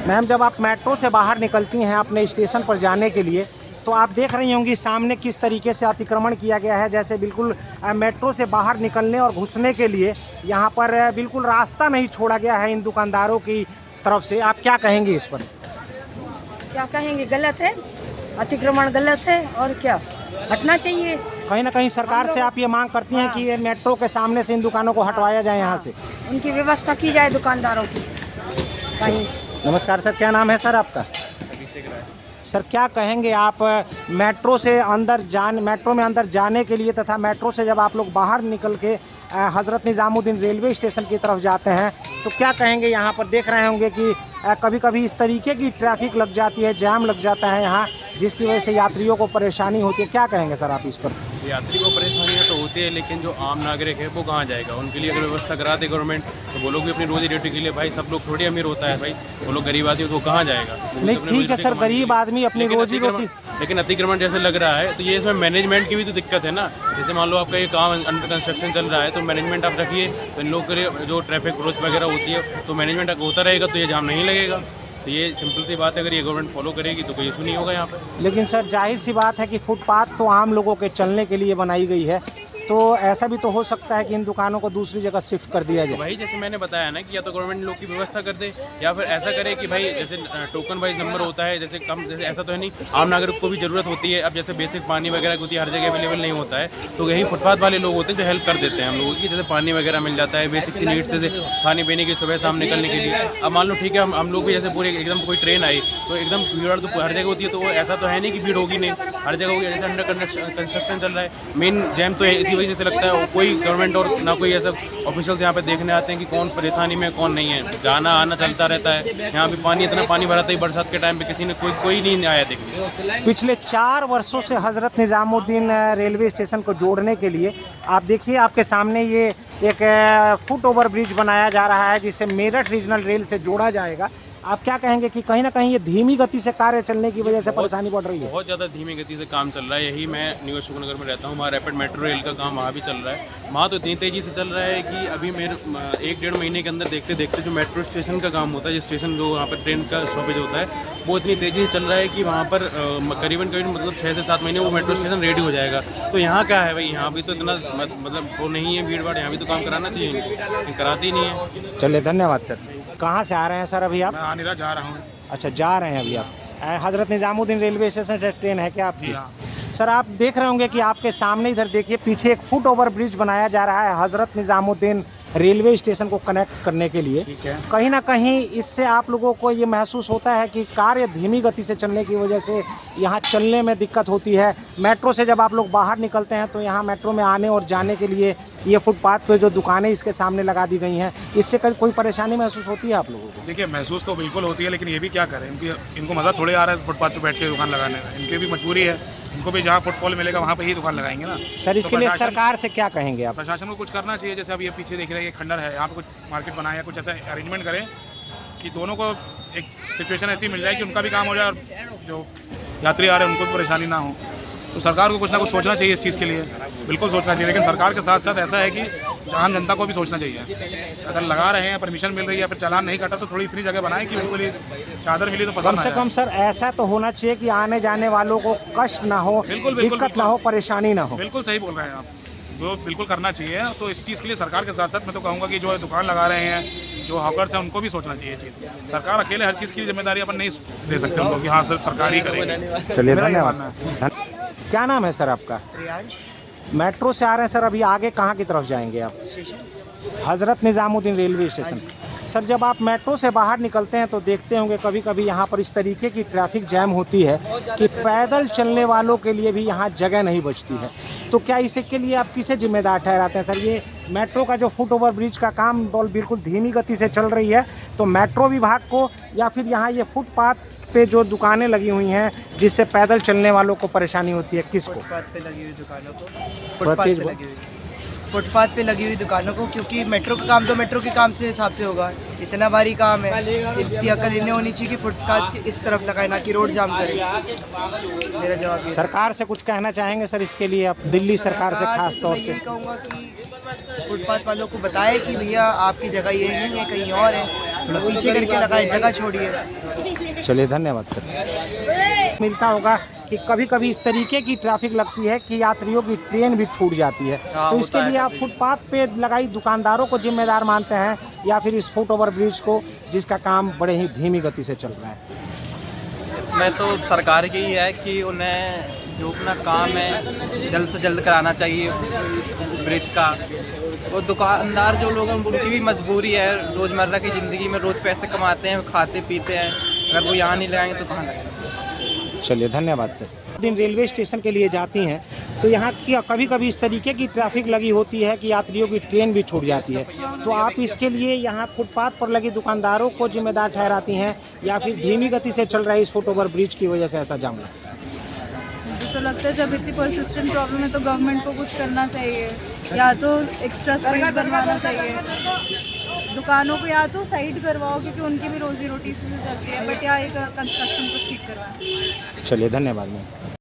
Ma'am, जब आप metro से बाहर निकलती हैं अपने स्टेशन पर जाने के लिए, तो आप देख रही होंगी सामने किस तरीके से अतिक्रमण किया गया है। जैसे बिल्कुल मेट्रो से बाहर निकलने और घुसने के लिए यहाँ पर बिल्कुल रास्ता नहीं छोड़ा गया है इन दुकानदारों की तरफ से। आप क्या कहेंगे इस पर? क्या कहेंगे, गलत है, अतिक्रमण गलत है और क्या, हटना चाहिए। कहीं ना कहीं सरकार से आप ये मांग करती हैं कि ये मेट्रो के सामने से इन दुकानों को हटवाया जाए यहाँ से? उनकी व्यवस्था की जाए दुकानदारों की कहीं। नमस्कार सर, क्या नाम है सर आपका? सर, क्या कहेंगे आप मेट्रो में अंदर जाने के लिए तथा मेट्रो से जब आप लोग बाहर निकल के हज़रत निज़ामुद्दीन रेलवे स्टेशन की तरफ जाते हैं तो क्या कहेंगे? यहाँ पर देख रहे होंगे कि कभी कभी इस तरीके की ट्रैफिक लग जाती है, जाम लग जाता है यहाँ, जिसकी वजह से यात्रियों को परेशानी होती है। क्या कहेंगे सर आप इस पर? यात्री को परेशानियाँ तो होती है, लेकिन जो आम नागरिक है वो कहाँ जाएगा? उनके लिए अगर व्यवस्था करा दे गवर्नमेंट तो वो लोग भी अपनी रोजी रोटी के लिए, भाई सब लोग थोड़ी अमीर होता है भाई, वो लोग गरीब आदमी तो कहाँ जाएगा? नहीं, ठीक है सर, गरीब आदमी अपनी रोजी रोटी, लेकिन अतिक्रमण जैसे लग रहा है तो ये इसमें मैनेजमेंट की भी तो दिक्कत है ना। जैसे मान लो आपका ये काम अंडर कंस्ट्रक्शन चल रहा है तो मैनेजमेंट आप रखिए, तो इन लोग के जो ट्रैफिक रोज वगैरह होती है तो मैनेजमेंट अगर होता रहेगा तो ये जाम नहीं लगेगा। तो ये सिंपल सी बात है, अगर ये गवर्नमेंट फॉलो करेगी तो कोई इशू नहीं होगा यहाँ पर। लेकिन सर जाहिर सी बात है कि फुटपाथ तो आम लोगों के चलने के लिए बनाई गई है, तो ऐसा भी तो हो सकता है कि इन दुकानों को दूसरी जगह शिफ्ट कर दिया जाए। भाई जैसे मैंने बताया ना कि या तो गवर्नमेंट लोग की व्यवस्था कर दे या फिर ऐसा करे कि भाई जैसे टोकन वाइज नंबर होता है, जैसे कम, जैसे ऐसा तो है नहीं, आम नागरिक को भी जरूरत होती है। अब जैसे बेसिक पानी वगैरह होती है हर जगह अवेलेबल नहीं होता है, तो यही फुटपाथ वाले लोग होते हैं जो हेल्प कर देते हैं हम लोगों की, जैसे पानी वगैरह मिल जाता है, बेसिक सी नीड्स जैसे खाने पीने की, सुबह शाम निकलने के लिए। अब मान लो ठीक है, हम लोग भी जैसे पूरे एकदम कोई ट्रेन आई तो एकदम भीड़ तो हर जगह होती है, तो वो ऐसा तो है नहीं कि भीड़ होगी नहीं, हर जगह होगी। जैसे अंडर कंस्ट्रक्शन चल रहा है, मेन जैम तो इसी वजह से लगता है, कोई गवर्नमेंट और ना कोई ऐसा ऑफिशियल्स यहाँ पे देखने आते हैं कि कौन परेशानी में कौन नहीं है। जाना आना चलता रहता है, यहाँ पे पानी इतना पानी भरा था ही बरसात के टाइम पे, किसी ने कोई नहीं आया देखने। पिछले 4 वर्षों से हज़रत निज़ामुद्दीन रेलवे स्टेशन को जोड़ने के लिए आप देखिए आपके सामने ये एक फुट ओवर ब्रिज बनाया जा रहा है जिसे मेरठ रीजनल रेल से जोड़ा जाएगा। आप क्या कहेंगे कि कहीं ना कहीं ये धीमी गति से कार्य चलने की वजह से परेशानी बढ़ रही है? बहुत ज़्यादा धीमी गति से काम चल रहा है। यही मैं न्यू अशोकनगर में रहता हूँ, वहाँ रैपिड मेट्रो रेल का काम वहाँ भी चल रहा है। वहाँ तो इतनी तेज़ी से चल रहा है कि अभी मेरे 1-1.5 महीने के अंदर देखते देखते जो मेट्रो स्टेशन का काम होता है, जो स्टेशन जो वहाँ पर ट्रेन का स्टॉपेज होता है, वो इतनी तेज़ी से चल रहा है कि वहाँ पर करीबन मतलब 6 से 7 महीने वो मेट्रो स्टेशन रेडी हो जाएगा। तो यहाँ क्या है भाई, यहाँ भी तो इतना मतलब वो नहीं है भीड़ भाड़, यहाँ भी तो काम कराना चाहिए, लेकिन कराती नहीं है। चलिए, धन्यवाद सर। कहाँ से आ रहे हैं सर अभी आप? मैं आनिरा जा रहा हूँ। अच्छा, जा रहे हैं अभी आप? हज़रत निज़ामुद्दीन रेलवे स्टेशन से ट्रेन है क्या आपकी? हाँ। सर, आप देख रहे होंगे कि आपके सामने इधर देखिए पीछे एक फुट ओवर ब्रिज बनाया जा रहा है हज़रत निज़ामुद्दीन रेलवे स्टेशन को कनेक्ट करने के लिए। ठीक है। कहीं ना कहीं इससे आप लोगों को ये महसूस होता है कि कार्य धीमी गति से चलने की वजह से यहाँ चलने में दिक्कत होती है। मेट्रो से जब आप लोग बाहर निकलते हैं तो यहाँ मेट्रो में आने और जाने के लिए ये फुटपाथ पे जो दुकानें इसके सामने लगा दी गई हैं, इससे कोई परेशानी महसूस होती है आप लोगों को? देखिए, महसूस तो बिल्कुल होती है, लेकिन ये भी क्या करें, इनको मज़ा थोड़े आ रहा है फुटपाथ पे बैठ के दुकान लगाने में। इनकी भी मजबूरी है, इनको भी जहाँ फुटफॉल मिलेगा वहाँ पे ही दुकान लगाएंगे ना। सर, इसके लिए सरकार से क्या कहेंगे आप? प्रशासन को कुछ करना चाहिए। जैसे अब ये पीछे देख रहे हैं, ये खंडर है, यहाँ पे कुछ मार्केट बनाए या कुछ ऐसा अरेंजमेंट करें कि दोनों को एक सिचुएशन ऐसी मिल जाए कि उनका भी काम हो जाए और जो यात्री आ रहे हैं उनको भी परेशानी ना हो। तो सरकार को कुछ ना कुछ सोचना चाहिए इस चीज़ के लिए, बिल्कुल सोचना चाहिए। लेकिन सरकार के साथ साथ ऐसा है कि आम जनता को भी सोचना चाहिए। अगर लगा रहे हैं, परमिशन मिल रही है, फिर चालान नहीं कटा तो थोड़ी इतनी जगह बनाए कि बिल्कुल चादर मिली तो पसंद कम से कम सर ऐसा तो होना चाहिए कि आने जाने वालों को कष्ट ना हो, दिक्कत ना हो, परेशानी ना हो। बिल्कुल सही बोल रहे हैं आप, जो बिल्कुल करना चाहिए। तो इस चीज़ के लिए सरकार के साथ साथ मैं तो कहूँगा कि जो दुकान लगा रहे हैं, जो हॉकर्स हैं, उनको भी सोचना चाहिए चीज़। सरकार अकेले हर चीज़ की जिम्मेदारी अपन नहीं दे सकते उनको कि हाँ सिर्फ सरकार ही करेगी। चलिए, धन्यवाद। क्या नाम है सर आपका? मेट्रो से आ रहे हैं सर, अभी आगे कहाँ की तरफ जाएंगे आप? Hazrat Nizamuddin railway station. Sir, जब आप मेट्रो से बाहर निकलते हैं तो देखते होंगे कभी कभी यहाँ पर इस तरीके की ट्रैफिक जैम होती है कि पैदल चलने वालों के लिए भी यहाँ जगह नहीं बचती है। तो क्या इसके लिए आप किसे जिम्मेदार ठहराते हैं सर? ये मेट्रो का जो फुट ओवर ब्रिज का काम बिल्कुल धीमी गति से चल रही है, तो मेट्रो विभाग को, या फिर यहाँ ये फुटपाथ पे जो दुकानें लगी हुई हैं जिससे पैदल चलने वालों को परेशानी होती है, किसको? फुटपाथ पे लगी हुई दुकानों को, फुटपाथ फुटपाथ पे लगी हुई दुकानों को, क्योंकि मेट्रो का काम तो मेट्रो के काम से हिसाब से होगा। इतना भारी काम है, इतनी अकल इन्हें होनी चाहिए कि फुटपाथ के इस तरफ लगाए, ना कि रोड जाम करे। मेरा जवाब ये। सरकार से कुछ कहना चाहेंगे सर इसके लिए आप? दिल्ली सरकार से खास तौर से कहूँगा कि फुटपाथ वालों को बताए कि भैया आपकी जगह ये नहीं है, कहीं और है, थोड़ा पीछे करके लगाए, जगह छोड़िए। चलिए धन्यवाद सर। मिलता होगा कि कभी कभी इस तरीके की ट्रैफिक लगती है कि यात्रियों की ट्रेन भी छूट जाती है, तो इसके लिए आप फुटपाथ पे लगाई दुकानदारों को जिम्मेदार मानते हैं या फिर इस फुट ओवर ब्रिज को, जिसका काम बड़े ही धीमी गति से चल रहा है? इसमें तो सरकार की ही है कि उन्हें जो अपना काम है जल्द से जल्द कराना चाहिए ब्रिज का। और दुकानदार जो लोग हैं उनकी भी मजबूरी है, रोज़मर्रा की ज़िंदगी में रोज़ पैसे कमाते हैं, खाते पीते हैं, अगर वो यहाँ नहीं लगाएंगे तो कहाँ लगाएंगे। चलिए धन्यवाद सर। दिन रेलवे स्टेशन के लिए जाती हैं तो यहाँ की कभी कभी इस तरीके की ट्रैफिक लगी होती है कि यात्रियों की ट्रेन भी छूट जाती है, तो आप इसके लिए यहाँ फुटपाथ पर लगी दुकानदारों को जिम्मेदार ठहराती हैं या फिर धीमी गति से चल रहा है इस फुट ओवर ब्रिज की वजह से ऐसा जाम लगता है? मुझे तो लगता है जब इतनी परसिस्टेंट प्रॉब्लम है तो गवर्नमेंट को कुछ करना चाहिए, या तो एक्स्ट्रा स्पेस बनवाना चाहिए, दुकानों को या तो साइड करवाओ क्योंकि उनकी भी रोजी रोटी से चलती है, बट या एक कंस्ट्रक्शन कुछ ठीक करवाएं। चलिए धन्यवाद मैम।